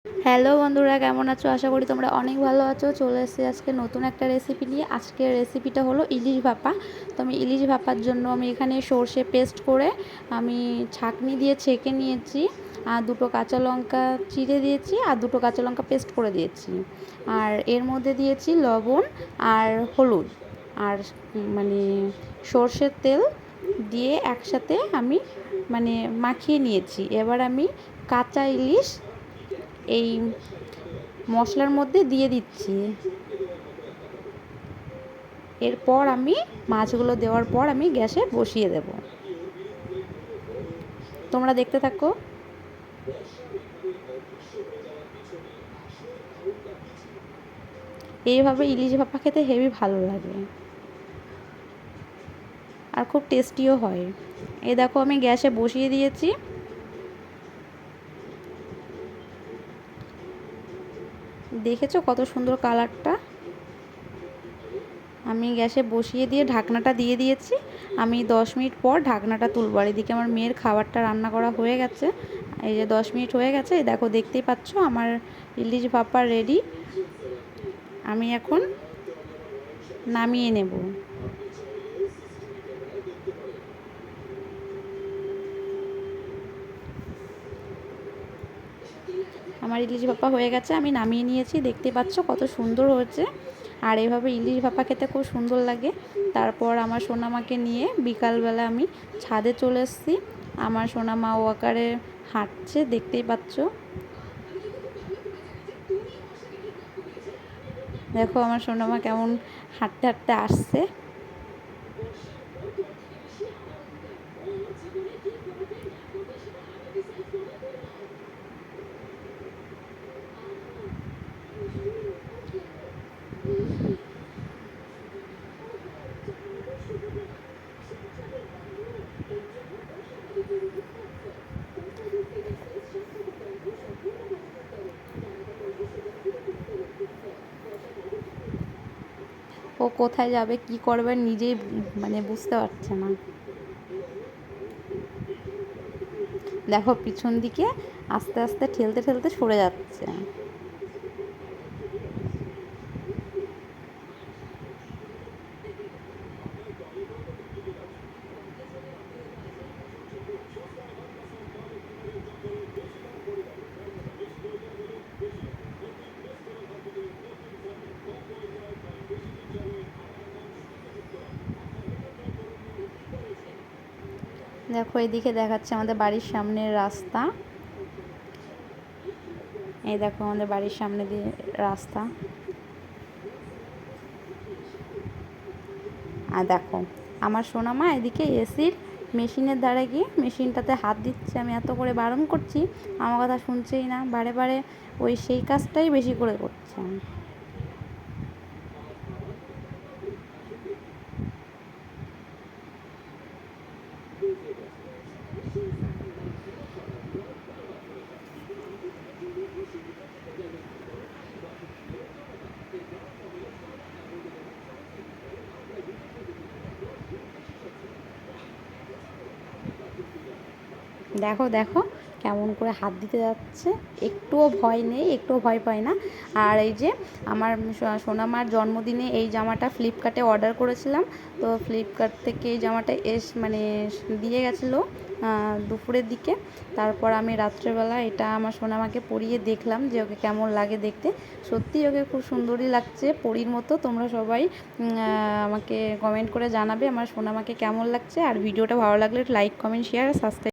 Hello বন্ধুরা, কেমন আছো? আশা করি তোমরা অনেক ভালো আছো। চলে এসেছি আজকে নতুন একটা রেসিপি নিয়ে। আজকের রেসিপিটা হলো ইলিশ ভাপা। তো আমি ইলিশ ভাপার জন্য এখানে সর্ষে পেস্ট করে আমি ছাঁকনি দিয়ে ছেঁকে নিয়েছি, আর দুটো কাঁচা লঙ্কা চিড়ে দিয়েছি, আর দুটো কাঁচা লঙ্কা পেস্ট করে দিয়েছি, আর এর মধ্যে দিয়েছি লবণ আর হলুদ আর মানে সর্ষের তেল দিয়ে একসাথে আমি মাখিয়ে নিয়েছি। এবার আমি কাঁচা ইলিশ এই মশলার মধ্যে দিয়ে দিচ্ছি। এরপর আমি মাছগুলো দেওয়ার পর আমি গ্যাসে বসিয়ে দেব। তোমরা দেখতে থাকো। এইভাবে ইলিশ ভাপা খেতে হেবি ভালো লাগে আর খুব টেস্টিও হয়। এই দেখো, আমি গ্যাসে বসিয়ে দিয়েছি। দেখেছো কত সুন্দর কালারটা? আমি গ্যাসে বসিয়ে দিয়ে ঢাকনাটা দিয়ে দিয়েছি। আমি 10 মিনিট পর ঢাকনাটা তুলব। আর এদিকে আমার মেয়ের খাবারটা রান্না করা হয়ে গেছে। এই যে 10 মিনিট হয়ে গেছে, এই দেখো, দেখতেই পাচ্ছ আমার ইলিশ ভাপা রেডি। আমি এখন নামিয়ে নেব। আমার ইলিশ ভাপা হয়ে গেছে, আমি নামিয়ে নিয়েছি। দেখতে পাচ্ছ কত সুন্দর হয়েছে। আর এভাবে ইলিশ ভাপা খেতে খুব সুন্দর লাগে। তারপর আমার সোনামাকে নিয়ে বিকালবেলা আমি ছাদে চলে এসেছি। আমার সোনামা ওয়াকারে হাঁটছে, দেখতেই পাচ্ছ। দেখো আমার সোনামা কেমন হাঁটতে হাঁটতে আসছে। ও কোথায় যাবে, কি করবে, নিজেই বুঝতে পারছে না। দেখো পিছন দিকে আস্তে আস্তে ঠেলতে ঠেলতে সরে যাচ্ছে। দেখো এদিকে দেখাচ্ছে আমাদের বাড়ির সামনের রাস্তা। এই দেখো আমাদের বাড়ির সামনে দিয়ে রাস্তা। আর দেখো আমার সোনামা এদিকে এসির মেশিনের দ্বারা গিয়ে মেশিনটাতে হাত দিচ্ছে। আমি এত করে বারণ করছি, আমার কথা শুনছেই না, বারে বারে ওই সেই কাজটাই বেশি করে করছে। দেখো দেখো কেমন করে হাত দিতে যাচ্ছে, একটুও ভয় নেই, একটুও ভয় পায় না। আর এই যে আমার সোনামার জন্মদিনে এই জামাটা ফ্লিপকার্টে অর্ডার করেছিলাম। তো ফ্লিপকার্ট থেকে এই জামাটা দিয়ে গেছিলো দুপুরের দিকে। তারপর আমি রাত্রেবেলা এটা আমার সোনামাকে পরিয়ে দেখলাম যে ওকে কেমন লাগে দেখতে। সত্যিই ওকে খুব সুন্দরই লাগছে, পরীর মতো। তোমরা সবাই আমাকে কমেন্ট করে জানাবে আমার সোনামাকে কেমন লাগছে। আর ভিডিওটা ভালো লাগলে লাইক, কমেন্ট, শেয়ার আর সাবস্ক্রাইব।